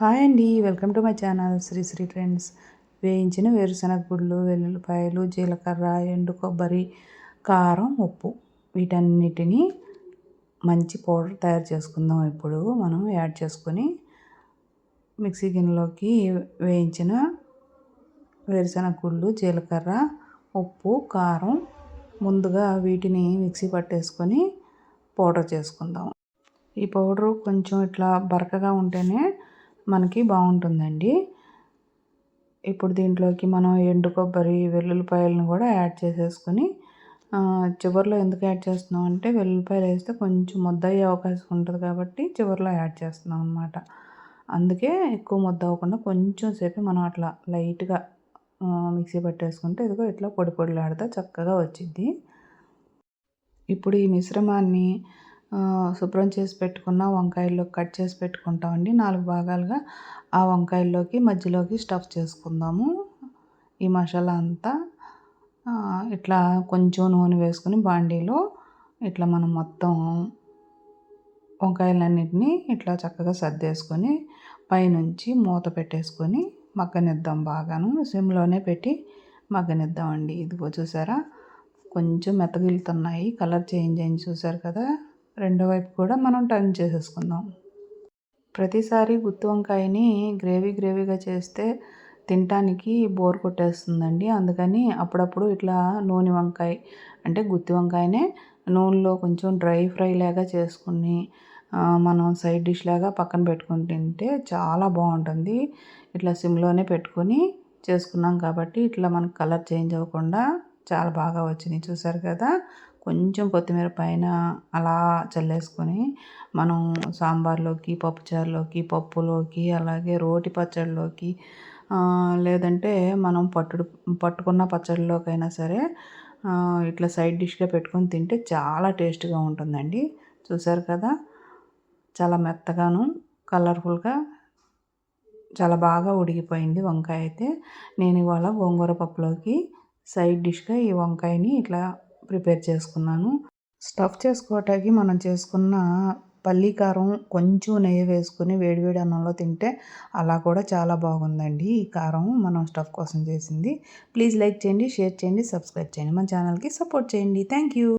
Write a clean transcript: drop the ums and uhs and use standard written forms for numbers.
Hi అండి, welcome to my channel Sri trends. వేయించిన వేరుశనగ గుళ్ళు, వెల్లుల్లిపాయలు, జీలకర్ర, ఎండు కొబ్బరి, కారం, ఉప్పు వీటన్నిటిని మంచి పౌడర్ తయారు చేసుకుందాం. ఇప్పుడు మనం యాడ్ చేసుకొని మిక్సీ గిన్నెలోకి వేయించిన వేరుశనగ గుళ్ళు, జీలకర్ర, ఉప్పు, కారం ముందుగా వీటిని మిక్సీ పట్టేసుకొని పౌడర్ చేసుకుందాం. ఈ పౌడరు కొంచెం ఇట్లా బరకగా ఉంటేనే మనకి బాగుంటుందండి. ఇప్పుడు దీంట్లోకి మనం ఎండు కొబ్బరి, వెల్లుల్లిపాయలను కూడా యాడ్ చేసేసుకొని చివరిలో ఎందుకు యాడ్ చేస్తున్నాం అంటే వెల్లుల్లిపాయలు వేస్తే కొంచెం ముద్ద అయ్యే అవకాశం ఉంటుంది కాబట్టి చివరిలో యాడ్ చేస్తున్నాం అనమాట. అందుకే ఎక్కువ ముద్ద అవ్వకుండా కొంచెం సేపు మనం అట్లా లైట్గా మిక్సీ పట్టేసుకుంటే ఇదిగో ఇట్లా పొడి పొడిలాడుతూ చక్కగా వచ్చింది. ఇప్పుడు ఈ మిశ్రమాన్ని శుభ్రం చేసి పెట్టుకున్న వంకాయల్లో కట్ చేసి పెట్టుకుంటామండి 4 భాగాలుగా. ఆ వంకాయల్లోకి మధ్యలోకి స్టఫ్ చేసుకుందాము. ఈ మసాలా అంతా ఇట్లా కొంచెం నూనె వేసుకొని బాండీలో ఇట్లా మనం మొత్తం వంకాయలన్నిటినీ ఇట్లా చక్కగా సర్దేసుకొని పైనుంచి మూత పెట్టేసుకొని మగ్గనిద్దాం. బాగాను సిమ్లోనే పెట్టి మగ్గనిద్దామండి. ఇదిగో చూసారా, కొంచెం మెత్తగిలుతున్నాయి, కలర్ చేంజ్ అయింది చూసారు కదా. రెండో వైపు కూడా మనం టర్న్ చేసేసుకుందాం. ప్రతిసారి గుత్తి వంకాయని గ్రేవీగా చేస్తే తినటానికి బోర్ కొట్టేస్తుందండి. అందుకని అప్పుడప్పుడు ఇట్లా నూనె వంకాయ అంటే గుత్తి వంకాయనే నూనెలో కొంచెం డ్రై ఫ్రై లాగా చేసుకుని మనం సైడ్ డిష్ లాగా పక్కన పెట్టుకుని తింటే చాలా బాగుంటుంది. ఇట్లా సిమ్లోనే పెట్టుకొని చేసుకున్నాం కాబట్టి ఇట్లా మనకు కలర్ చేంజ్ అవ్వకుండా చాలా బాగా వచ్చినాయి చూసారు కదా. కొంచెం కొత్తిమీర పైన అలా చల్లేసుకొని మనం సాంబార్లోకి, పప్పుచారులోకి, పప్పులోకి, అలాగే రోటి పచ్చడిలోకి, లేదంటే మనం పట్టుకున్న పచ్చడిలోకైనా సరే ఇట్లా సైడ్ డిష్గా పెట్టుకొని తింటే చాలా టేస్ట్గా ఉంటుందండి. చూసారు కదా, చాలా మెత్తగాను కలర్ఫుల్గా చాలా బాగా ఉడికిపోయింది వంకాయ అయితే. నేను ఇవాళ గోంగూర పప్పులోకి సైడ్ డిష్గా ఈ వంకాయని ఇట్లా ప్రిపేర్ చేసుకున్నాను. స్టఫ్ చేసుకోవటానికి మనం చేసుకున్న పల్లీ కారం కొంచెం నెయ్యి వేసుకుని వేడివేడి అన్నంలో తింటే అలా కూడా చాలా బాగుందండి. ఈ కారం మనం స్టఫ్ కోసం చేసింది. ప్లీజ్ లైక్ చేయండి, షేర్ చేయండి, సబ్స్క్రైబ్ చేయండి, మన ఛానల్కి సపోర్ట్ చేయండి. Thank you.